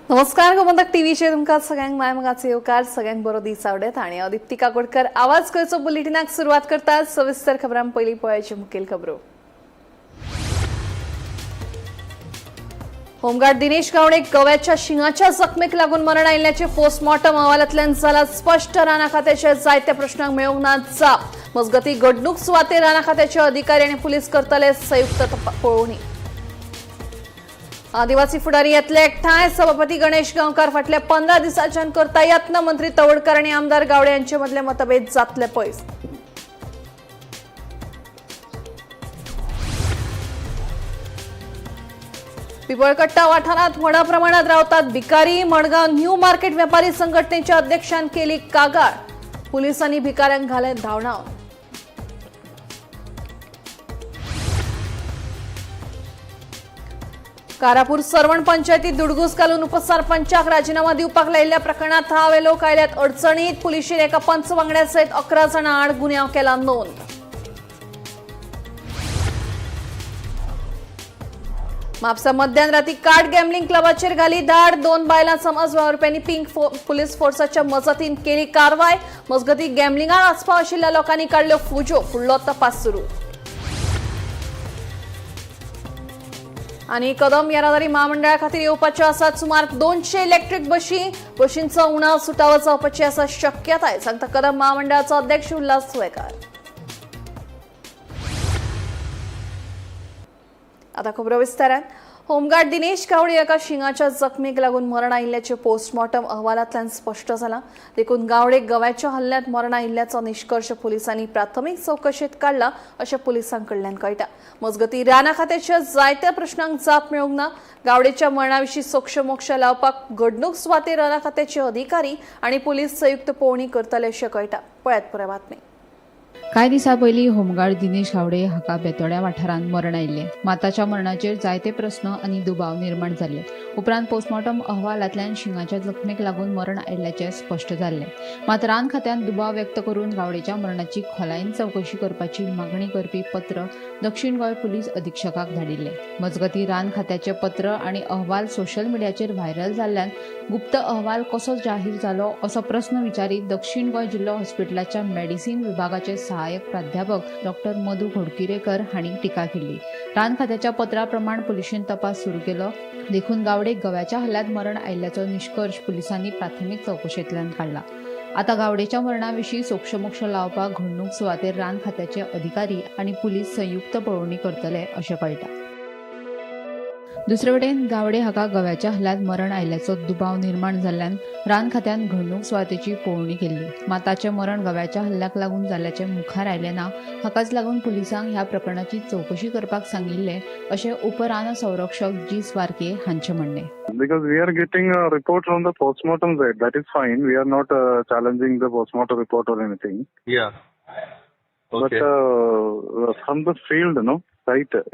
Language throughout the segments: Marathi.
नमस्कार गोमंतक टीव्हीचे तुमका सगळ्यांक मायमगाचे येवकार सगळ्यांक बरो दीस आवडेत आणि अदिती काकोडकर आवाज करचो बुलेटिनाक सुरुवात करतात सविस्तर खबरां पयली पळोवयाची मुखेल खबरो। होमगार्ड दिनेश गावडे गव्याच्या शिंगाच्या जखमेक लागून मरण आयिल्ल्याचे पोस्टमॉर्टम अहवालांतल्यान जाला स्पष्ट। राणा खात्याचे जायत्या प्रश्नांक मेळूंक ना जाप। मजगती घडणूक सुवातेर राणा खात्याचे अधिकारी आणि पुलीस करतले संयुक्त पळोवणी। आदिवासी फुडारी येतले एकठांय सभापती गणेश गांवकार फाटल्या 15 दिसांच्यान करता यत्न। मंत्री तवडकर आणि आमदार गावडे यांचे मदले मतभेद जातले पयस। पिंपळकट्टा वाठारात व्हडा प्रमाणात रावतात भिकारी। मडगाव न्यू मार्केट व्यापारी संघटनेच्या अध्यक्षान केली कागाळ। पोलिसांनी भिकाऱ्यांक घाले धांवडावन। कारापूर सरवण पंचायतीत दुडगूस घालून उपसरपंचाक राजीनामा दिवपाक लायिल्ल्या प्रकरणात 6 लोक आयल्यात अडचणीत। पुलिशेन एका पंच वांगड्या सयत 11 जाणां आड गुन्यांव केला नोंद। म्हापसा मध्यराती कार्ड गॅमलिंग क्लबाचेर घाली धाड। 2 बायलां समाज वावरप्यांनी पिंक पुलीस फोर्साच्या मजतीन केली कारवाय। मजगती गॅमलिंगात आस्पाव आशिल्ल्या लोकांनी काढल्यो फुजो। फुडलो तपास सुरू। आणि कदम येरादारी महामंडळा खातीर येवपाच्यो आसात सुमार 200 इलेक्ट्रिक बशींचो उणाव सुटावो जावपाची आसा शक्यताय, सांगता कदम महामंडळाचो अध्यक्ष उल्हास सुवेकार। आता खबरो विस्तारान। होमगार्ड दिनेश गावडे एका शिंगाच्या जखमेक लागून मरण आयिल्ल्याचे पोस्टमॉर्टम अहवालांतल्यान स्पष्ट जाला। देखून गावडे गव्याच्या हल्ल्यात मरण आयिल्ल्याचो निष्कर्ष पोलिसांनी प्राथमीक चौकशेत काढला अशें पोलिसांकडल्यान कळटा। मजगती राणा खात्याच्या जायत्या प्रश्नांक जाप मेळूंक ना। गावडेच्या मरणाविशीं सोक्षमोक्ष लावपाक घडणूक सुवातेर राणा खात्याचे अधिकारी आणि पुलीस संयुक्त पळोवणी करतले अशें कळटा। पळयात पुराय बातमी। कांय दिसा पयलीं होमगार्ड दिनेश गावडे हाका बेतोड्या वाठारांत मरण आयिल्ले। माताच्या मरणाचेर जायते प्रस्न आनी दुबाव निर्माण जाल्ले। उपरांत पोस्टमॉर्टम अहवालांतल्यान शिंगाच्या जखमेक लागून मरण आयिल्ल्याचें स्पश्ट जाल्लें। मात रान खात्यान दुबाव व्यक्त करून गावडेच्या मरणाची खोलायेन चवकशी करपाची मागणी करपी पत्र दक्षिण गोंय पुलीस अधीक्षकाक धाडिल्लें। मजगती रान खात्याचें पत्र आनी अहवाल सोशल मिडियाचेर व्हायरल जाल्ल्यान गुप्त अहवाल कसो जाहीर जालो असो प्रस्न विचारीत दक्षिण गोंय जिल्लो हॉस्पिटलाच्या मेडिसिन विभागाचे सहाय्यक प्राध्यापक डॉ मधु घोडकिरेकर हांणी टिका केली। रान खात्याच्या पत्रा प्रमाण पुलिशेन तपास सुरू केलो। देखून गावडे गव्याच्या हल्ल्यात मरण आयिल्ल्याचो निष्कर्ष पुलिसांनी प्राथमीक चौकशेंतल्यान काढला। आता गावडेच्या मरणाविशीं सोक्षमोक्ष लावपाक घडणूक सुवातेर रान खात्याचे अधिकारी आनी पुलीस संयुक्त पळोवणी करतले अशें कळटा। दुसरे वटेन गावडे हाका गव्याच्या हल्ल्यात मरण आयिल्ल्याचो दुबाव निर्माण जाल्ल्यान रान खात्यान घडणूक सुवातेची पळोवणी केल्ली। माताचें मरण गव्याच्या हल्ल्याक लागून जाल्ल्याचें मुखार आयलें ना। हाकाच लागून पुलिसांक ह्या प्रकरणाची चौकशी करपाक सांगिल्लें अशें उपरान संरक्षक जी स्वारके हांचें म्हणणें। Because we are getting a report from the postmortem side, that is fine. We are not challenging the postmortem report or anything. Yeah. Okay. But from the field,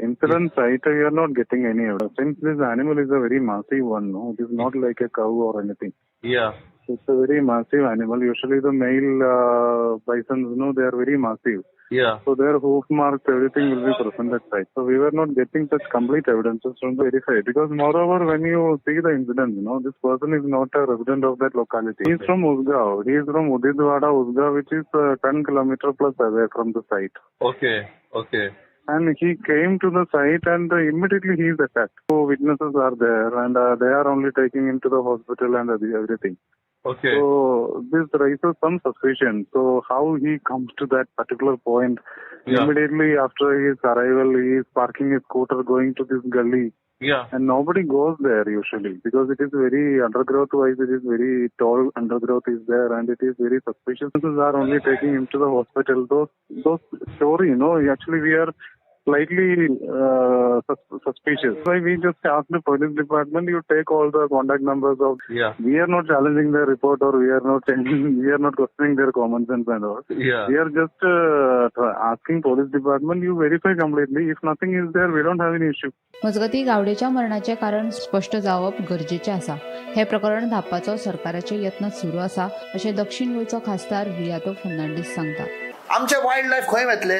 incident site, we are not getting any evidence. Since this animal is a very massive one, it is not like a cow or anything. Yeah. It's a very massive animal. Usually the male bisons, they are very massive. Yeah. So their hoof marks, everything will be present at site. So we were not getting such complete evidences from the verify. Because moreover, when you see the incident, this person is not a resident of that locality. He is from Usgaon. He is from Udidwada, Usgaon, which is 10 kilometers plus away from the site. Okay. Okay. And he came to the site and immediately he is attacked. So witnesses are there and they are only taking him to the hospital and everything. Okay. So this raises some suspicion. So how he comes to that particular point, immediately after his arrival, he is parking his scooter going to this gully. Yeah. And nobody goes there usually because it is very undergrowth wise, it is very tall undergrowth is there and it is very suspicious. Witnesses are only taking him to the hospital. Those story, actually we are slightly suspicious. So we just asked the police department, you take all the contact numbers of. Yeah. We are not challenging their report or we are not questioning their common sense and all. Yeah. We are just asking police department, you verify completely. If nothing is there, we don't have any issue. मजगती गावडेच्या मरणाचे कारण स्पष्ट जावप गरजेचे आसा। हे प्रकरण धापपाचो सरकाराचे यत्न सुरू आसा अशें दक्षिण गोंयचो खासदार वियातो फर्नांडीस सांगता। आमचे वायल्ड लायफ खंय वतले?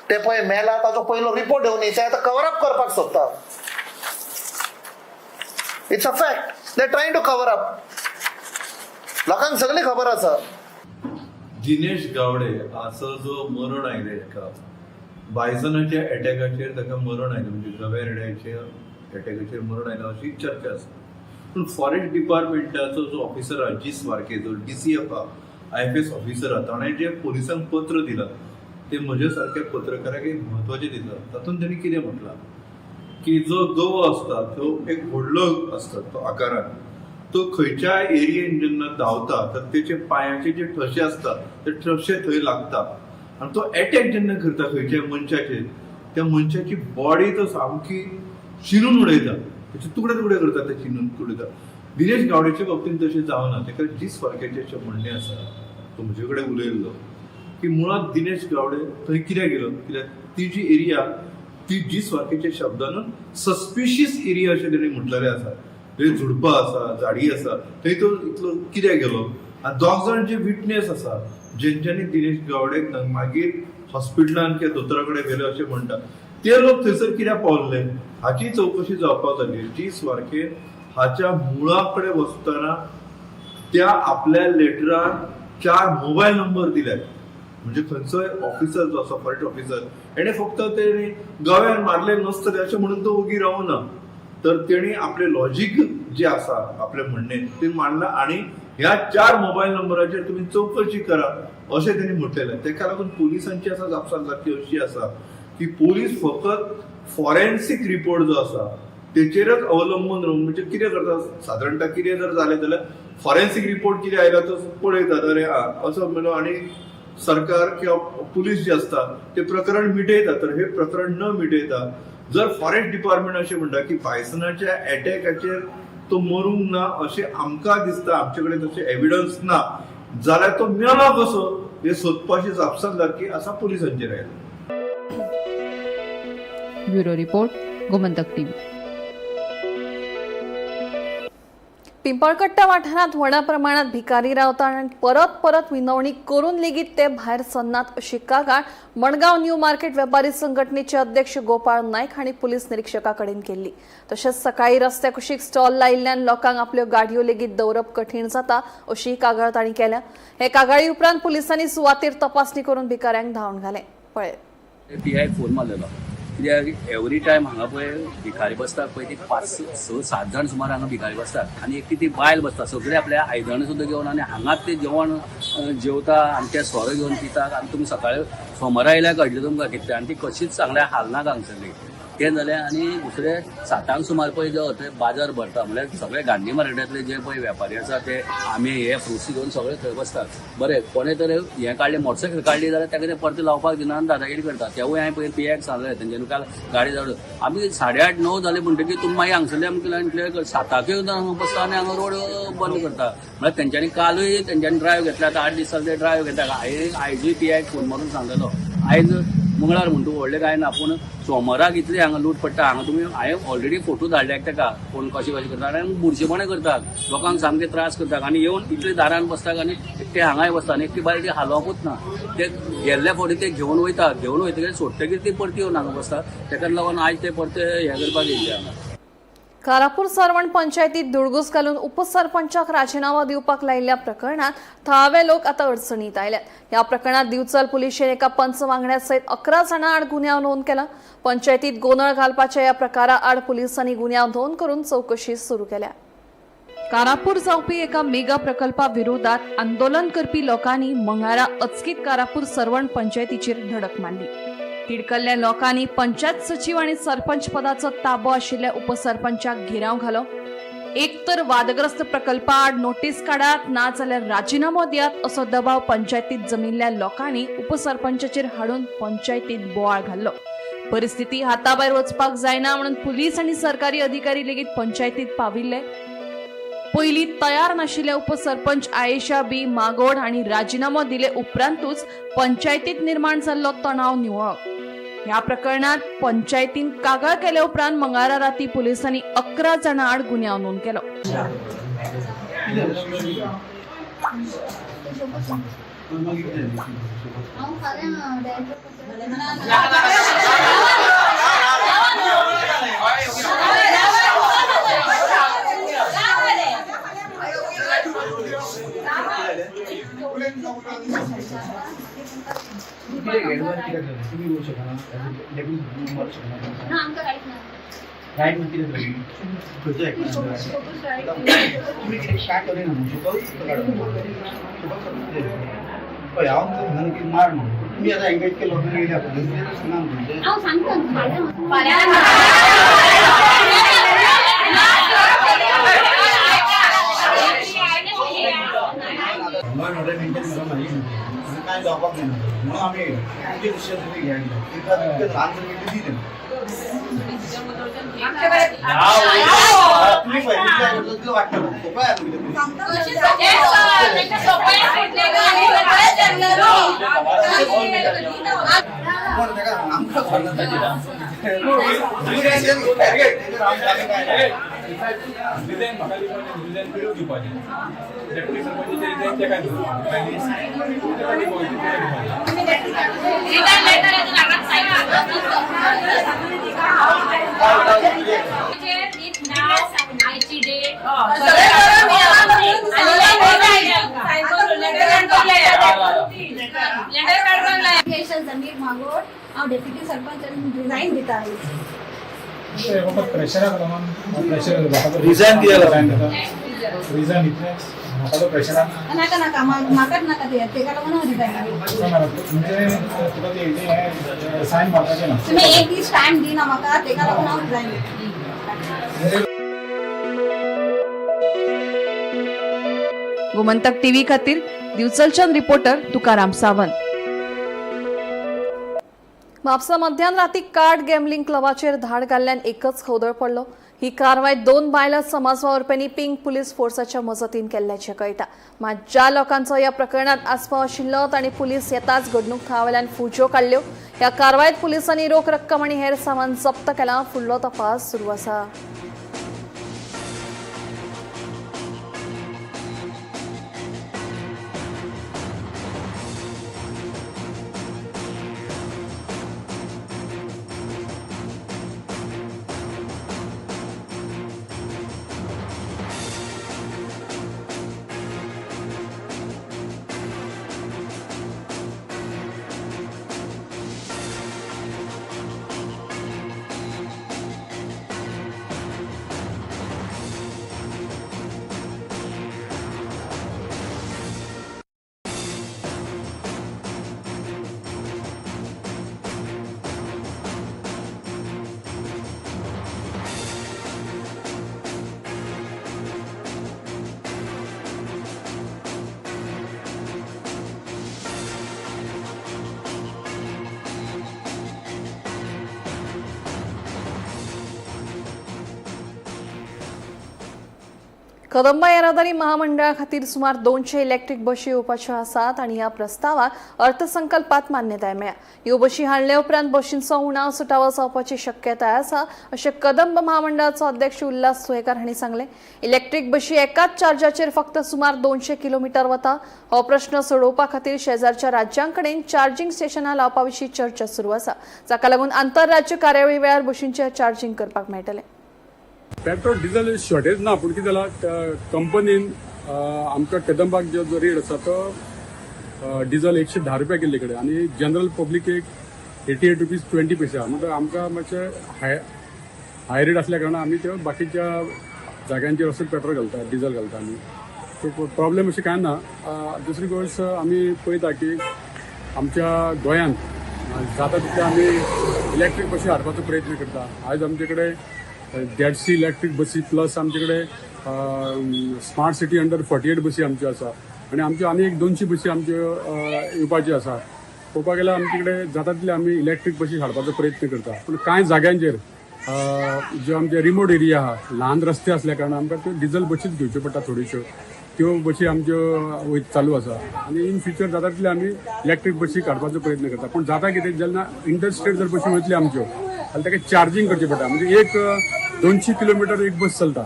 ते पळय मेला ताचो पयलो रिपोर्ट घेवन येता कवर अप करपाक सोदता। It's a fact. They trying to cover up. लोकांक सगळी खबर आसा. दिनेश गावडे असो जो मरण आयले एका बायसनाच्या अटॅकाचेर ताका मरण आयलें, म्हणजे गव्या रेड्याच्या अटॅकाचेर मरण आयलें अशी चर्चा आसा. पूण फॉरेस्ट डिपार्टमेंटाचो जो ऑफिसर आहा जी स्वारके, जो DCF आहा, IFS ऑफिसर आहा, ताणें जे पोलिसांक पत्र दिलां ते म्हज्या सारक्या पत्रकाराक एक म्हत्वाचें दिता. तातूंत तेणी कितें म्हटलां की जो गवो आसता तो एक व्हडलो आसता, तो आकारान तो खंयच्या एरियेन जेन्ना धांवता तर तेचे पांयाचे जे ठसे आसता ते ठसे थंय लागता आनी तो अटॅक जेन्ना करता खंयच्या मनशाचेर, त्या मनशाची बॉडी तो सामकी शिरून उडयता, त्याचे तुकडे तुकडे करता, ते चिनून उडयता. दिनेश गावडेच्या बाबतींत तशें जावना. ताका जी स्वारकेचें अशें म्हणणें आसा, तो म्हजे कडेन उलयल्लो की मुळात दिनेश गावडे थंय कित्याक गेलो, कित्याक ती जी एरिया ती जी स्वारकेच्या शब्दान सस्पिशियस एरिया अशें तेणी म्हटलेलें आसा. थंय झुडपां आसा, झाडी आसा, थंय तो इतलो कित्याक गेलो. आनी दोग जाण जे विटनेस आसा जेंच्यांनी दिनेश गावडेक मागीर हॉस्पिटलान किंवा दोतोरा कडेन गेले अशें म्हणटा, ते लोक थंयसर कित्याक पावल्ले हाची चवकशी जावपाक जाली. जी स्वारके हाच्या मुळा कडेन वचतना त्या आपल्या लेटरान 4 मोबायल नंबर दिल्यात. म्हणजे खंयचोय ऑफिसर जो आसा, फॉरेस्ट ऑफिसर, हेणे फक्त तेणी गव्यान मारले नसतले अशें म्हणून तो ओगी रावना. तर तेणी आपले लॉजिक जे आसा, आपले म्हणणे ते मांडला आनी ह्या 4 मोबायल नंबराचेर तुमी चवकशी करा अशें तेणी म्हटलेलें. तेका लागून पोलिसांची आसा जापसालदारकी अशी आसा की पोलीस फकत फॉरेन्सीक रिपोर्ट जो आसा तेचेरच अवलंबून रावन, म्हणजे कितें करता सादारणता कितें जर जालें जाल्यार फॉरेन्सीक रिपोर्ट कितें आयला तो पळयतात, अरे असो म्हणून, आनी सरकार किंवा पुलीस जे आसता ते प्रकरण मिटयता. तर हे प्रकरण न मिटयता जर फॉरेस्ट डिपार्टमेंट अशें म्हणटा की बायसनाच्या अटॅकाचेर तो मरूंक ना अशें आमकां दिसता, आमचे कडेन तशें एविडन्स ना, जाल्यार तो मेलो कसो हे सोदपाची जापसालदारकी आसा पुलिसांचेर आयला. Bureau report, Gomantak TV. पिंपळकट्टा वाठारात व्हडा प्रमाणात भिकारी रावतात आणि परत परत विनवणी करून लेगीत ते भायर सरनात अशी कागाळ मडगांव न्यू मार्केट वेपारी संघटनेचे अध्यक्ष गोपाळ नायक हांणी पुलीस निरीक्षका कडेन केल्ली. तशेंच सकाळी रस्त्या कुशीक स्टॉल लायिल्ल्यान लोकांक आपल्यो गाडयो लेगीत दवरप कठीण जाता अशी कागाळ तांणी केल्या. हे कागाळी उपरांत पुलिसांनी सुवातेर तपासणी करून भिकाऱ्यांक धांवन घाले. पळय, PI फोन मारलेलो कित्याक एवरी टायम हांगा पळय भिकारी बसतात पळय ती 5-6-7 जाण सुमार हांगा भिकारी बसतात आनी एक ती बायल बसता. सगळे आपल्या आयदनां सुद्दां घेवन आनी हांगाच ते जेवण जेवता आनी ते सोरो घेवन पितात. आनी तुमी सकाळी सोमारा आयल्यार कळटलें तुमकां कितें. आनी ती कशीच सांगल्या हालनाक हांगसरली तें जालें. आनी दुसरे 7 सुमार पळय जो थंय बाजार भरता, म्हळ्यार सगळे गांधी मार्केटांतले जे पळय वेपारी आसा ते आमी हे फ्रुट्स घेवन सगळे थंय बसतात. बरें, कोणें तर हें काडलें, मोटरसायकल काडली जाल्यार ताका तें परतें लावपाक दिना आनी दादागिरी करता. तेवूय हांवें पळय PIक सांगलें, तेंच्यांनी काल गाडी धाडून आमी 8:30-9 जाले म्हणटकीर तुमी मागीर हांगसरले आमकां क्लियर कर. 7 येवन हांगा बसता आनी हांगा रोड बंद करता. म्हळ्यार तेंच्यांनी कालूय तेंच्यांनी ड्रायव्ह घेतला, आतां 8 दीस जाले ते ड्रायव्ह घेता. आयजूय PIक फोन मारून सांगलेलो आयज मंगळार म्हणटा व्हडलें कांय ना, पूण सोमाराक इतलें हांगा लूट पडटा. हांगा तुमी हांवें ऑलरेडी फोटो धाडल्यात ताका कोण कशें करतात आनी बुरशेपणां करतात, लोकांक सामके त्रास करतात आनी येवन इतले दारान बसतात आनी ते हांगाय बसतात आनी एकटी बायल ती हालोवंकूच ना. ते गेल्ल्या फावटी ते घेवन वयतकीर सोडटकीर ती परती येवन हांगा बसतात. तेका लागून आयज ते परते हें करपाक येयल्ले हांगा. कारापूर सरवण पंचायतीत दुडगूस घालून उपसरपंचाक राजीनामा दिवपाक लायिल्ल्या प्रकरणात थळावे लोक आता अडचणीत आयल्यात. ह्या प्रकरणात दिवचल पुलिशेन एका पंच वांगड्या सयत 11 जाणां आड गुन्यांव नोंद केला. पंचायतीत गोंधळ घालपाच्या ह्या प्रकारा आड पुलिसांनी गुन्यांव नोंद करून चौकशी सुरू केल्या. कारापूर जावपी एका मेगा प्रकल्पा विरोधात आंदोलन करपी लोकांनी मंगळारा अचकीत कारापूर सरवण पंचायतीचेर धडक मारली. तिडकल्ल्या लोकांनी पंचायत सचिव आणि सरपंच पदाचो ताबो आशिल्ल्या उपसरपंचाक घेराव घालो. एक तर वादग्रस्त प्रकल्पाआड नोटीस काडात ना जाल्यार राजीनामो दियात असो दबाव पंचायतीत जमिल्ल्या लोकांनी उपसरपंचाचेर हाडून पंचायतीत बोवाळ घाल्लो. परिस्थिती हाताभायर वचपाक जायना म्हणून पुलीस आणि सरकारी अधिकारी लेगीत पंचायतीत पाविल्ले. पयलीं तयार नाशिल्ल्या उपसरपंच आयेशा बी मागोड हांणी राजीनामो दिले उपरांतूच पंचायतीत निर्माण जाल्लो तणाव निवळ्ळो. ह्या प्रकरणात पंचायतीन कागाळ केल्या उपरांत मंगळारा राती पुलिसांनी 11 जाणां आड गुन्यांव नोंद केलो. राईट मध्ये तुम्ही काय करे ना की मार तुम्ही आता एंगेज केलं होतं काय जबाब नाही म्हणून आम्ही जमीर मागोड हांव डेप्युटी सरपंच रिजाइन दिता प्रेशर रिजाइन दिला रिजाइन इतले म्हाका तो प्रेशर नाका नाका म्हाकाच नाका ते तेका लागून हांव रिजाइन म्हणजे तुका ते सायन मारपाचें ना तुम्ही एक दीस टाइम दिना म्हाका तेका लागून हांव रिजाइन गोमंतक टीव्ही खातीर दिवचलच्यान रिपोर्टर तुकाराम सावंत. म्हापसा मध्यान राती कार्ड गॅमलिंग क्लबाचेर धाड घाल्ल्यान एकच खवदळ पडलो. ही कारवाय 2 बायलां समाजवावरप्यांनी पिंक पुलीस फोर्साच्या मजतीन केल्ल्याचें कळटा. मात ज्या लोकांचो ह्या प्रकरणात आस्पाव आशिल्लो तांणी पुलीस येताच घडणूक थळावेल्यान फुज्यो काडल्यो. ह्या कारवायेत पुलिसांनी रोख रक्कम आनी हेर सामान जप्त केलां. फुडलो तपास सुरू आसा. कदंबा येरादारी महामंडळा खातीर सुमार 200 इलेक्ट्रीक बशी येवपाच्यो आसात आनी ह्या प्रस्तावाक अर्थसंकल्पात मान्यताय मेळ्ळ्या. ह्यो बशी हाडले उपरांत बशींचो उणाव सुटावो जावपाची शक्यताय आसा अशें कदंब महामंडळाचो अध्यक्ष उल्हास सोयकार हांणी सांगलें. इलेक्ट्रीक बशी एकाच चार्जाचेर फक्त सुमार 200 किलोमीटर वता. हो प्रश्न सोडोवपा खातीर शेजारच्या राज्यांकडेन चार्जिंग स्टेशनां लावपा विशीं चर्चा सुरू आसा, जाका लागून आंतरराज्य कार्यावळी वेळार बशींचें चार्जिंग करपाक मेळटलें. पेट्रोल डिझेल शॉर्टेज ना, पूण कितें जालां कंपनीन आमकां कदंबाक जो रेट आसा तो डिझेल 110 रुपया केल्ले कडेन आनी जनरल पब्लिकेक 88 रुपीज 20 पैसा. म्हणजे आमकां मातशें हाय रेट असल्या कारणान आमी त्यो बाकीच्या जाग्यांचेर वचून पेट्रोल घालता, डिझेल घालता आमी. सो प्रॉब्लेम अशें कांय ना. दुसरी गोष्ट आमी पळयता की आमच्या गोंयांत जाता तितले आमी इलेक्ट्रीक बसी हाडपाचो प्रयत्न करता. आयज आमचे कडेन ZC इलेक्ट्रीक बसी प्लस आमचे कडेन स्मार्ट सिटी अंडर 48 बसी आमच्यो आसा आनी आमच्यो आनी एक 200 बसी आमच्यो येवपाच्यो आसा. पळोवपाक गेल्यार आमचे कडेन जाता तितले आमी इलेक्ट्रीक बसी हाडपाचो प्रयत्न करता. पूण कांय जाग्यांचेर ज्यो आमचे रिमोट एरिया आहा, ल्हान रस्ते असल्या कारणान आमकां त्यो डिझेल बसीच घेवच्यो पडटा. थोड्योश्यो त्यो बसी आमच्यो चालू आसा आनी इन फ्युचर जाता तितले आमी इलेक्ट्रीक बसी काडपाचो प्रयत्न करता. पूण जाता कितें जेन्ना इंटरस्टेट जर बसी वयतल्यो आमच्यो जाल्यार ताका चार्जिंग करचें पडटा. म्हणजे एक 200 किलोमीटर एक बस चलता.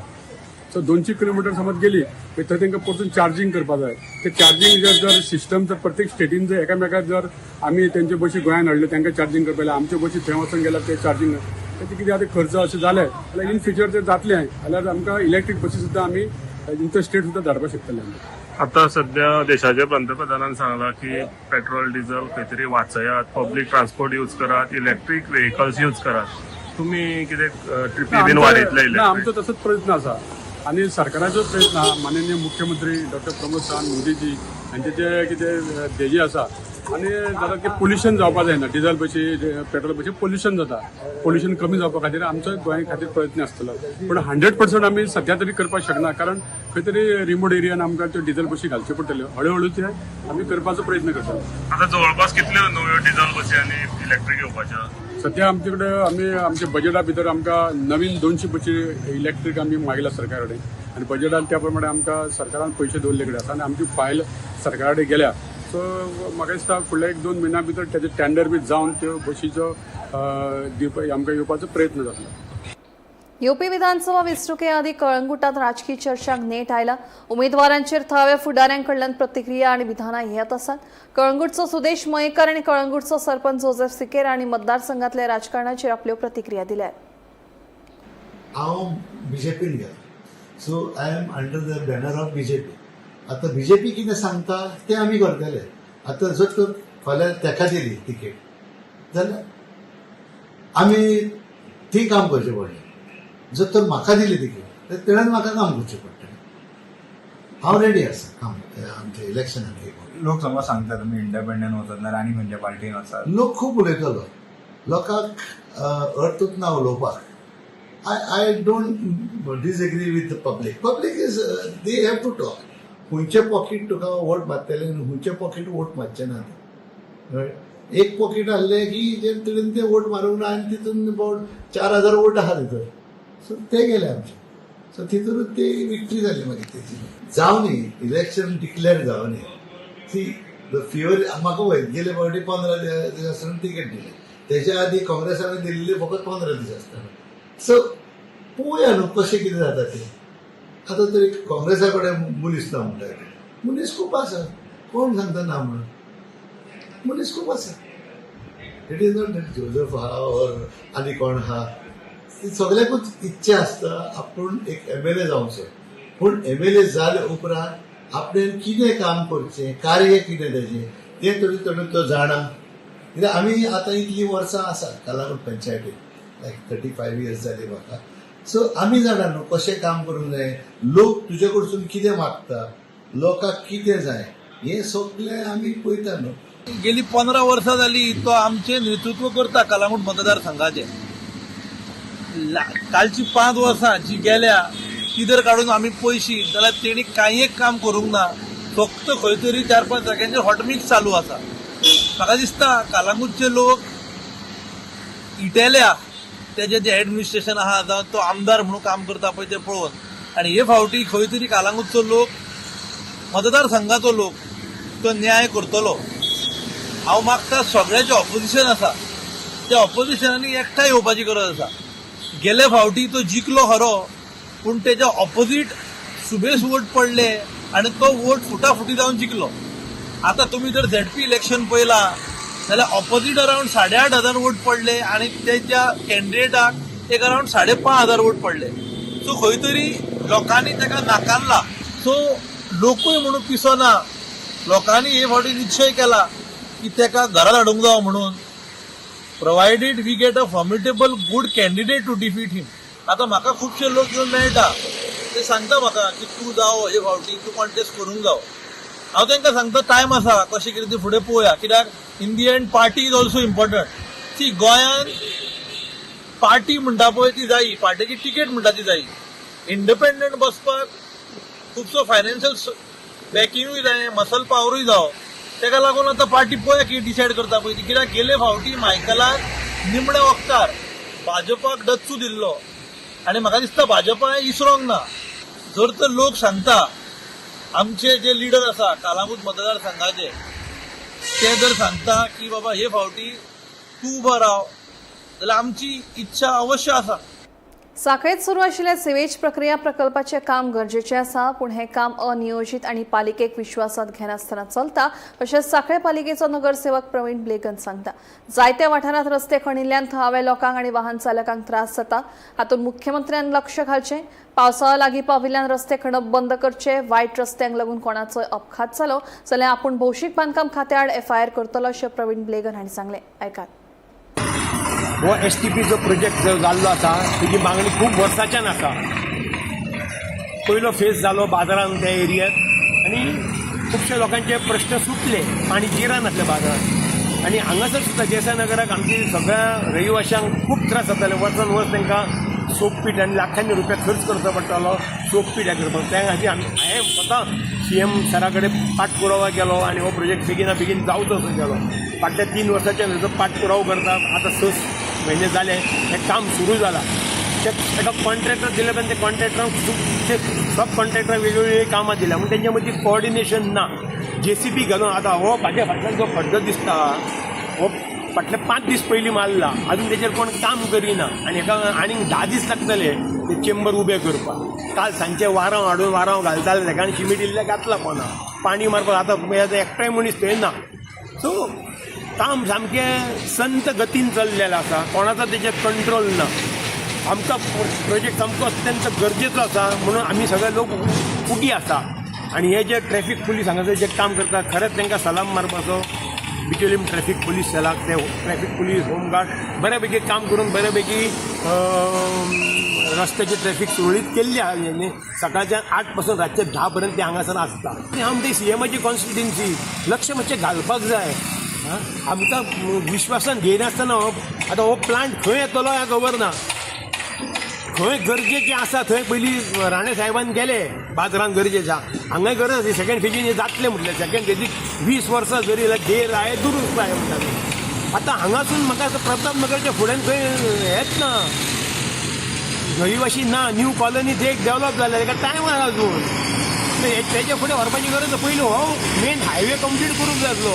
सो 200 किलोमीटर समज गेली थंय तांकां परतून चार्जिंग करपाक जाय. ते चार्जिंग जर सिस्टम जर प्रत्येक स्टेटीन जर एकामेकाक जर आमी तेंच्यो बसी गोंयांत हाडल्यो तांकां चार्जिंग करपाक जाल्यार आमच्यो बसी थंय वचून गेल्यार ते चार्जिंग ताचे कितें आतां खर्च अशें जाले जाल्यार इन फ्युचर जर जातलें जाल्यार आमकां इलेक्ट्रीक बसी सुद्दां आमी इंटरस्टेट सुद्दां धाडपाक शकतले. आता सध्या देशाच्या पंतप्रधानान सांगला की पेट्रोल डिझेल खंय वाचयात, पब्लीक ट्रान्सपोर्ट यूज करात, इलेक्ट्रीक व्हेकल्स यूज करात. तुम्ही कितें ट्रिपी बीन वाडयतले ना, आमचो तसोच प्रयत्न आसा आणि सरकाराचो प्रयत्न आहा. माननीय मुख्यमंत्री डॉक्टर प्रमोद सावंत मोदीजी हांचे जे कितें ध्येय आसा आनी जाता की पोल्युशन जावपा जायना. डिझेल बशी, पेट्रोल बशी पोल्युशन जाता. पोल्युशन कमी जावपा खातीर आमचो गोंय खातीर प्रयत्न आसतलो. पूण 100% आमी सध्या तरी करपाक शकना, कारण खंय तरी रिमोट एरियान आमकां त्यो डिझेल बशी घालच्यो पडटल्यो. हळूहळू ते आमी करपाचो प्रयत्न करता. आता जवळपास कितल्यो नव्यो डिझेल बसी आनी इलेक्ट्रीक येवपाच्यो? सध्या आमचे कडेन आमी आमच्या बजेटा भितर आमकां नवीन 200 बसी इलेक्ट्रीक आमी मागला सरकारा कडेन आनी बजेटान त्या प्रमाणे आमकां सरकारान पयशे दवरले कडेन आसा आनी आमची फायल सरकारा कडेन गेल्या. सो म्हाका दिसता फुडल्या 1-2 म्हयन्या भितर तेजे टेंडर बी जावन त्यो बशीचो आमकां येवपाचो प्रयत्न जातलो. यूपी विधानसभा वेंचणुके आदी कळंगुटात राजकीय चर्चाक नेट आयला. उमेदवारांचेर थळाव्या फुडाऱ्यांकडल्यान प्रतिक्रिया आणि विधानां येत आसात. कळंगुटचो सुदेश मयेकर आणि कळंगुटचो सरपंच जोसेफ सिकेर आणि मतदारसंघातल्या राजकारणाचेर आपल्यो प्रतिक्रिया दिल्यात. हांव बीजेपीन गेलो, so I am under the banner of BJP. आता बीजेपी कितें सांगता ते आमी करतले. आतां जर तर फाल्यां तेका दिली तिकेट जाल्यार आमी थंय काम करचें पडलें. जर तर म्हाका दिली तिकेट तर तेणेन म्हाका काम करचें पडटलें. हांव रेडी आसा काम आमच्या इलेक्शनाक. लोक समज सांगतात तुम्ही इंडिपेंडंट वचत ना, राणी खंयच्या पार्टीन वचत. लोक खूब उलयतलो. लोकांक अर्थूच ना उलोवपाक. I don't disagree with the public. Public is, they have to talk. खंयचे पॉकेट तुका वोट मारतले आनी खंयचे पॉकेट वोट मारचे ना. एक पॉकेट आहले की तेणेन ते वोट मारूंक ना आनी तितून अबावट 4000 वोट आहा भितर. सो ते गेले आमचे. सो तितूनच ते विक्ट्री जाली मागीर तेची. जावं न्ही, इलेक्शन डिक्लेअर जावं न्ही. सी द फिवर म्हाका वय गेले फावटी 15 दीस आसतना तिकेट दिली. तेच्या आदी काँग्रेसाने दिल्ली फकत 15 दीस आसतना. सो पळोवया न्हू कशें कितें जाता तें. आतां तरी काँग्रेसा कडेन मनीस ना म्हणटा. मनीस खूब आसा, कोण सांगता ना म्हणून. मनीस खूब आसा. It is not that Joseph आहा ऑर आनी कोण आहा. सगळ्याकूच इच्छा आसता आपूण एक MLA जावचो. पूण MLA जाले उपरांत आपणें कितें काम करचें, कार्य कितें तेजें तें तरी तो जाणा. कित्याक आमी आतां इतलीं वर्सां आसा कलांगूट पंचायतीन, लायक 35 years जाली म्हाका. सो आमी जाणा न्हू कशें काम करूंक जाय. लोक तुजे कडसून कितें मागता, लोकांक कितें जाय, हें सगळें आमी पळयता न्हू. गेली 15 वर्सां जाली तो आमचे नेतृत्व करता कलांगूट मतदारसंघाचे. कालची 5 वर्सां जी गेल्या ती जर काडून आमी पळयशी जाल्यार तेणी कांय एक काम करूंक ना. फक्त खंय तरी 4-5 जाग्यांचेर हॉटमिक्स चालू आसा. म्हाका दिसता कलांगूटचे लोक इटेल्या तेजे जे एडमिनिस्ट्रेशन आहा जावं तो आमदार म्हणून काम करता पळय ते पळोवन, आनी हे फावटी खंय तरी कलांगूटचो लोक, मतदारसंघाचो लोक तो न्याय करतलो. हांव मागता सगळें जे ऑपोजिशन आसा त्या ऑपोजिशनांनी एकठांय येवपाची गरज आसा. गेले फावटी तो जिखलो खरो, पूण तेच्या ऑपोजीट सुबेस वोट पडले आनी तो वोट फुटाफुटी जावन जिखलो. आतां तुमी जर ZP इलेक्शन पळयलां जाल्यार ऑपोजीट अरावंड 8,500 वोट पडले आनी तेच्या कॅन्डिडेटाक एक अरावंड 5,500 वोट पडले. सो खंय तरी लोकांनी ताका नाकारला. सो लोकूय म्हणून पिसोना. लोकांनी हे फावटी निश्चय केला की ताका घरा धाडूंक जावो म्हणून. Provided we get a formidable good candidate to defeat him. आतां म्हाका खुबशे लोक येवन मेळटा, ते सांगता म्हाका की तूं जावो हे फावटी, तूं कॉन्टेस्ट करूंक जावो. हांव तांकां सांगता टायम आसा, कशें कितें तें फुडें पळोवया. कित्याक in the end party is also important. See गोंयांत पार्टी म्हणटा पळय ती जायी, पार्टीची तिकेट म्हणटा ती जायी. इंडिपेंडंट बसपाक खुबसो फायनान्शियल बॅकिंगूय जाय, मसल पावरूय जावो. तेका लागून आतां पार्टी पळोवया की डिसायड करता पळय ती. कित्याक गेले फावटी मायकलाक निमणे वखदार भाजपाक डच्चू दिल्लो आनी म्हाका दिसता भाजपा इसरोंक ना. जर तर लोक सांगता, आमचे जे लिडर आसा कलांगूट मतदारसंघाचे, ते जर सांगता की बाबा हे फावटी तूं उबो राव, जाल्यार आमची इच्छा अवश्य आसा. साखळेत सुरू आशिल्ल्या सिवेज प्रक्रिया प्रकल्पाचे काम गरजेचे आसा, पूण हे काम अनियोजित आणि पालिकेक विश्वासात घेनासतना चलता, अशें साखळे पालिकेचो नगरसेवक प्रवीण ब्लेगन सांगता. जायत्या वाठारांत रस्ते खणिल्ल्यान थळाव्या लोकांक आणि वाहन चालकांक त्रास जाता. हातूंत मुख्यमंत्र्यान लक्ष घालचें. पावसाळा लागीं पाविल्ल्यान रस्ते खणप बंद करचे. वायट रस्त्यांक लागून कोणाचोय अपघात जालो जाल्यार आपूण भौशीक बांदकाम खात्या आड FIR करतलो अशें प्रवीण ब्लेगन हांणी सांगलें. आयकात. हो STPचो प्रोजेक्ट जो जाल्लो आसा तेजी मागणी खूब वर्साच्यान आसा. पयलो फेज जालो बाजारांत त्या एरियांत आनी खुबशे लोकांचे प्रश्न सुटले. पाणी जिरा नासलें बाजारांत आनी हांगासर सुद्दां जेसा नगराक आमची सगळ्या रहिवाशांक खूब त्रास जाताले. वर्सान वर्स तांकां सोकपीट आनी लाखांनी रुपया खर्च करचो पडटालो सोकपीट करपाक. त्या खातीर हांवें स्वता CM सरा कडेन पाठपुरावा केलो आनी हो प्रोजेक्ट बेगिना बेगीन जावचो असो केलो. फाटल्या 3 वर्सांच्यान हेजो पाठपुरावो करता. आतां 6 म्हयने जाले हें काम सुरू जालां. ताका कॉन्ट्रॅक्टर दिले पण ते कॉन्ट्रॅक्टरांक सब कॉन्ट्रॅक्टरांक वेगवेगळी कामां दिल्या पूण तेंच्या मदीं कोऑर्डिनेशन ना. JCB घालून आतां हो म्हाज्या फाटल्यान जो खड्डो दिसता हो फाटले 5 दीस पयलीं मारला. अजून तेचेर कोण काम करिना आनी हेका आनीक 10 दीस लागतले ते चेंबर उबे करपाक. काल सांजचे वारांव हाडून वारांव घालताले तेका आनी शिमीट इल्लें घातला कोणा पाणी मारपाक. आतां एकठांय मनीस थंय ना. सो काम सामकें संत गतीन चल्लेलें आसा. कोणाचो तेचेर कंट्रोल ना. आमकां प्रोजेक्ट सामको अत्यंत गरजेचो आसा म्हणून आमी सगळे लोक फुटी आसा. आनी हे जे ट्रॅफीक पुलीस हांगासर जे काम करतात खरेंच तांकां सलाम मारपाचो. बिचोलीम ट्रॅफीक पुलीस सेलाक ते ट्रॅफीक पुलीस होमगार्ड बऱ्यापैकी काम करून बऱ्यापैकी रस्त्याची ट्रॅफीक सुरळीत केल्ली आहा. सकाळच्या 8 पासून रातचे 10 पर्यंत ते हांगासर आसता. आमची CMची कॉन्स्टिट्युन्सी लक्ष मातशें घालपाक जाय. आमकां विश्वासान घेयनासतना आतां हो प्लांट खंय येतलो हें खबर ना. खंय गरजेचें आसा थंय पयलीं राणे साहेबान गेले बाजारांत गरजेच्या हांगाय गरज आसा. सेकंड फेजीन हें जातलें म्हटलें. सेकंड फेजीक 20 वर्सां जरी देर आहे दुरुस्त आहे म्हणटाले. आतां हांगासून म्हाका प्रतापनगरच्या फुड्यान खंय हेच ना रहिवाशी ना. न्यू कॉलनी ते एक डेव्हलप जालें ताका टायम आसा अजून. तेच्या फुडें व्हरपाची गरज पयलीं हो मेन हायवे कंप्लीट करूंक जाय आसलो.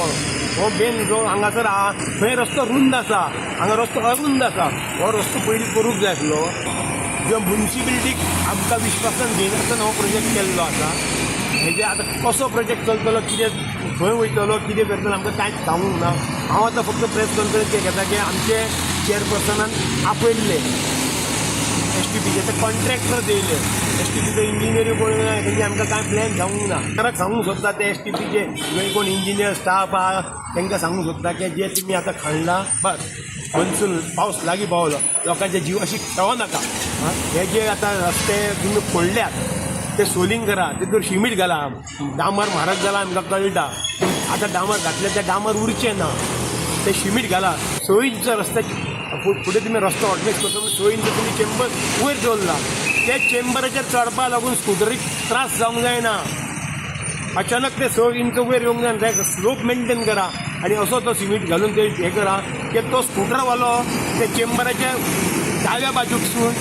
हो मेन जो हांगासर आहा थंय रस्तो रुंद आसा हांगा रस्तो अरुंद आसा. हो रस्तो पयलीं करूंक जाय आसलो. जो म्युनिसिपालिटीक आमकां विश्वासान घेयनासतना हो प्रोजेक्ट केल्लो आसा. हेजे आतां कसो प्रोजेक्ट चलतलो कितें खंय वयतलो कितें करतलो आमकां कांयच सांगूंक ना. हांव आतां फक्त प्रेस कॉन्फरन्स घेता की आमचे चेअरपर्सनान आपयल्ले STPचे ते कॉन्ट्रॅक्टर दिले. STPचो इंजिनियर कोण ना तेजे आमकां कांय प्लॅन सांगूंक ना. खराक सांगूंक सोदता ते STPचे कोण इंजिनियर स्टाफ आहा तांकां सांगूंक सोदता की जे तुमी आतां खणला बस मनसून पावस लागीं पावलो लोकांच्या जिवाशी खेळो नाका. हे जे आतां रस्ते तुमी फोडल्यात ते सोलिंग करा. तितूर शिमीट घाला. डांबर म्हारग जाला आमकां कळटा. आतां डांबर घातले ते डांबर उरचें ना. ते शिमीट घाला. 6 इंच रस्त्याचे फुडें तुमी रस्तो ऑर्गनायज करता 6 इंच तुमी चेंबर वयर दवरला. त्या चेंबराचेर चडपा लागून स्कुटरीक त्रास जावंक जायना. अचानक ते 6 इंच वयर येवंक जायना. ते स्लोप मेंटेन करा आनी असो तो सिमीट घालून ते हें करा की तो स्कुटरवालो ते चेंबराच्या दाव्या बाजूकसून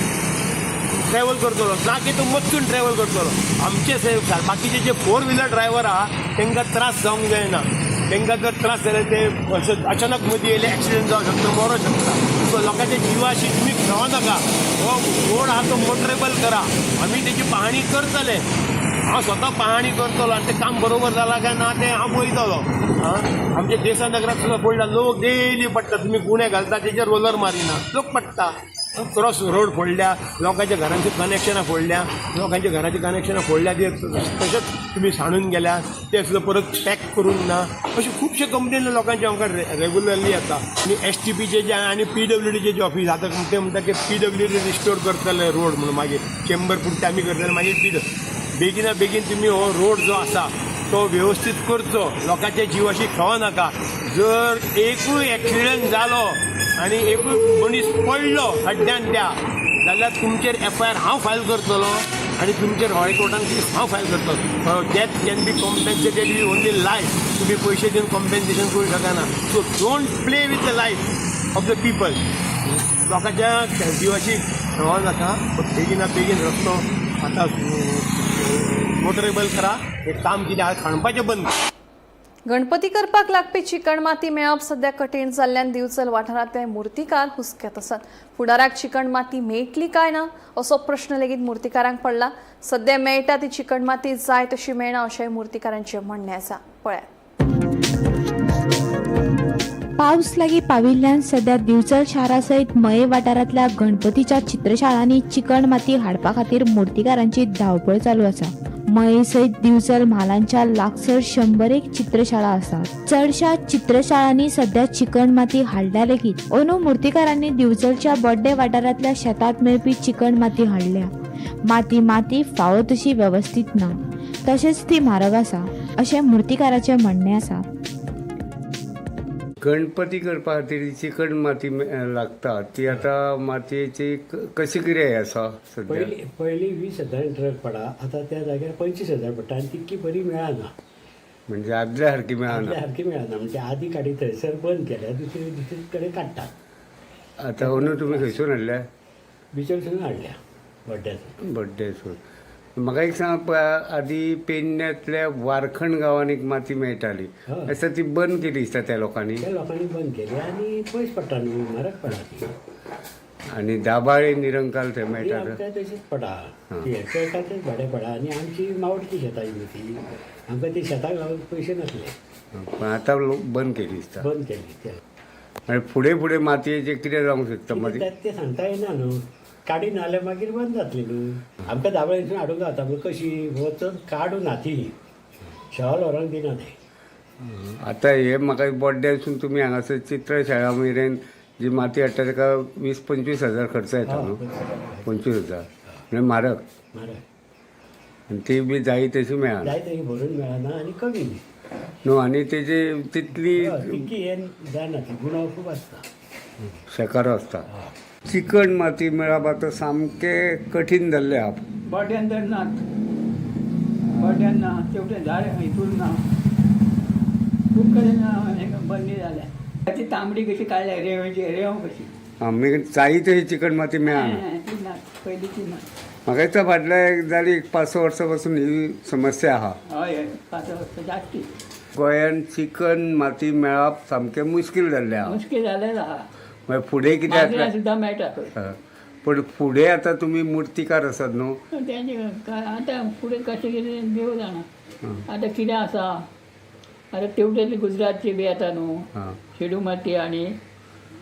ट्रॅव्हल करतलो ना की तो मत्सून ट्रॅव्हल करतलो. आमचे बाकीचे जे 4 व्हिलर ड्रायव्हर आहा तांकां त्रास जावंक जायना. तांकां जर त्रास जाल्यार ते अचानक मदीं येयले एक्सिडेंट जावंक शकता मरो शकता. सो लोकांच्या जिवाशी तुमी खेळो नाका. हो रोड आहा तो मोटरेबल करा. आमी तेची पाहणी करतले. हांव स्वता पाहणी करतलो आनी तें काम बरोबर जालां काय ना तें हांव पळयतलो. आमच्या देसा नगराक सुद्दां पडला लोक डेली पडटा. तुमी गुणे घालता तेचेर रोलर मारिना लोक पडटा. क्रॉस रोड फोडल्या लोकांच्या घरांची कनेक्शनां फोडल्या. लोकांच्या घराची कनेक्शनां फोडल्या ते तशेंच तुमी साणून गेल्या ते सुद्दां परत पॅक करूंक ना. अशें खुबशे कंप्लेन लोकांचे आमकां रेगुलरली येता. आनी STPचे जे आनी PWDचे जे ऑफीस आतां ते म्हणटा की PWD रिस्टोर करतले रोड म्हणून मागीर चेंबर पुरते आमी करतले मागीर बेगिना बेगीन तुमी हो रोड जो आसा तो व्यवस्थीत करचो. लोकांच्या जिवाशी खेळो नाका. जर एकूय एक्सिडेंट जालो आनी एकूय मनीस पडलो खड्ड्यान त्या जाल्यार तुमचेर FIR हांव फायल करतलो आनी तुमचेर हायकोर्टान केस हांव फायल करतलो. Death can be compensated with only life. तुमी पयशे दिवन कॉम्पेन्सेशन करूंक शकना. So don't play with the life of the people. लोकांच्या जिवाशी खेळो नाका. बेगिना बेगीन रस्तो आतां मोटरेबल करा. हे काम कितें आहा खणपाचें बंद. गणपती करपाक लागपी चिकण माती मेळप सध्या कठीण जाल्ल्यान दिवचल वाठारांतले मुर्तीकार हुस्क्यात आसात. फुडाराक चिकण माती मेळटली काय ना असो प्रश्न लेगीत मुर्तीकारांक पडला. सध्या मेळटा ती चिकण माती जाय तशी मेळना अशें मुर्तीकारांचें म्हणणें आसा. पळयात. पावस लागीं पाविल्ल्यान सध्या दिवचल शारा सयत मये वाठारांतल्या गणपतीच्या चित्रशाळांनी चिकण माती हाडपा खातीर मुर्तीकारांची धांवपळ चालू आसा. मये सयत दिवचल म्हालांच्या लागसर 100 चित्रशाळा आसात. चडशा चित्रशाळांनी सध्या चिकण माती हाडल्या लेगीत अंदू मुर्तीकारांनी दिवचलच्या बड्डे वाठारांतल्या शेतांत मेळपी चिकण माती हाडल्या. माती फावो तशी वेवस्थीत ना, तशेंच ती म्हारग आसा अशें मुर्तीकाराचें म्हणणें आसा. गणपती करपा खातीर चिकण माती लागता ती आता मातयेची कशी कितें आसा सध्या? पयलीं 20,000 ट्रक पडा, आतां त्या जाग्यार 25,000 पडटा आनी तितकी बरी मेळना. म्हणजे आदल्या सारकी मेळना. सारकी मेळना म्हणजे आदी काडी थंयसर बंद केल्या, दुसरे कडेन काडटात. आतां अंदू तुमी खंयसून हाडल्या? बिचोलसून हाडल्या बड्डेसून. म्हाका एक सांग, आदी पेडण्यांतल्या वारखंड गांवांत एक माती मेळटाली, आतां ती बंद केली दिसता त्या लोकांनी. बंद केली आनी पयस पडटा न्हू, म्हारग पडा ती. आनी दाबाळे निरंकाल थंय मेळटा तशीच पडा, तेच भाडे पडा आनी आमची मावडची शेतां ती, आमकां ती शेतां घालूंक पयशे नासले. पण आतां बंद केली दिसता. बंद केली. आनी फुडें मातयेचें कितें जावंक शकता? माती ते सांगता येना न्हू, काडी ना जाल्यार मागीर बंद जातली न्हू. आमकां दाबळेसून हाडूंक जाता पूण कशी वचत काडून हाती शेवाल व्हरोंक दिना ते. आतां हे म्हाका बड्डेसून तुमी हांगासर चित्रशाळा मेरेन जी माती हाडटा ताका 20-25 हजार खर्च येता न्हू. 25,000 म्हणजे म्हारग. आनी ती बी जाय तशी मेळना. जाय तशी भरून मेळना आनी कमी न्हू. आनी तेजी तितली हे जायना, ती गुणाव खूब आसता, शेकारो आसता. चिकण माती मेळप आतां सामकें कठीण जाल्लें आहा. बड्ड्यान तर ना, बड्ड्यान ना, तेवटें झाड हितून ना, खूब कडेन बंदी जाल्या. ती तांबडी कशी काडल्या रेंव कशी. आमी जाय तशी चिकण माती मेळना. ती ना, पयलींची ना. म्हाका दिसता फाटल्या जाली 5-6 वर्सां पासून ही समस्या आहा. हय 5 वर्सां जास्ती. गोंयांत चिकण माती मेळप सामकें मुश्कील जाल्लें आहा. मुश्कील जालें आहा. मागीर फुडें कितें जातलें सुद्दां मेळटा. पण फुडें आतां तुमी मुर्तीकार आसात न्हू. तेंचे आतां फुडें कशें कितें देव जाणा. आतां कितें आसा, आतां तेवटेली गुजरातची बी येता न्हू, शेडू माती आनी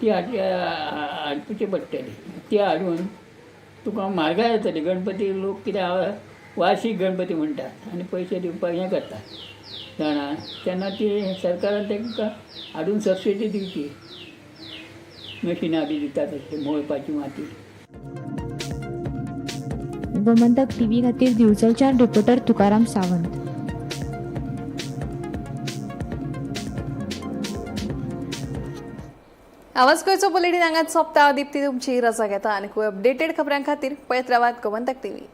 ती हाडची पडटली. ती हाडून तुका म्हारगाय जातली. गणपती लोक कितें वार्शीक गणपती म्हणटात आनी पयशे दिवपाक हें करतात जाणा. तेन्ना ती सरकारान तांकां हाडून सबसिडी दिवची. मशिनां बी दितात तशें मळपाची माती. गोमंतक टीव्ही खातीर दिवचलच्यान रिपोर्टर तुकाराम सावंत. आवाज गोंयचो बुलेटीन हांगाच सोंपता. दिप्ती तुमची रजा घेता आनी खूब अपडेटेड खबरां खातीर पळयत रावात गोमंतक टीव्ही.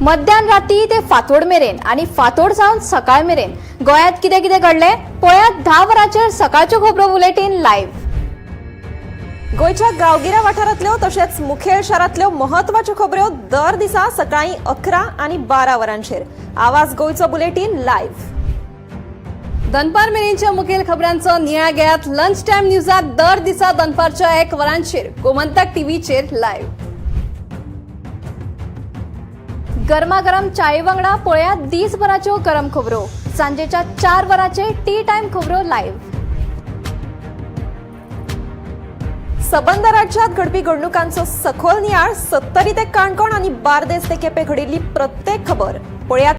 मध्यान राती ते फातोड मेरेन आणि फातोड सावन सकाळ मेरेन गोंयांत कितें कितें घडलें पळयात 10 वरांचेर सकाळच्यो खबरो बुलेटीन लायव्ह. गोंयच्या गांवगिऱ्या वाठारांतल्यो तशेंच मुखेल शारांतल्यो महत्वाच्यो खबरो दर दिसा सकाळी 11 आनी 12 वरांचेर. आवाज गोंयचो बुलेटीन लायव्ह. दनपार मेरेनच्या मुखेल खबरांचो नियाळ घेयात लंच टायम न्यूजात दर दिसा दनपारच्या 1 वरांचेर गोमंतक टीव्हीचेर लायव्ह. गरमागरम चाये वांगडा पळयात दिसभराच्यो गरम खबरो. सांजेच्या 4 वरांचेर टी टायम खबरो लायव्ह. सबंद राज्यांत घडपी घडणुकांचो सखोल नियाळ, 70 ते काणकोण आनी बार्देस ते केपें घडिल्ली प्रत्येक खबर पळयात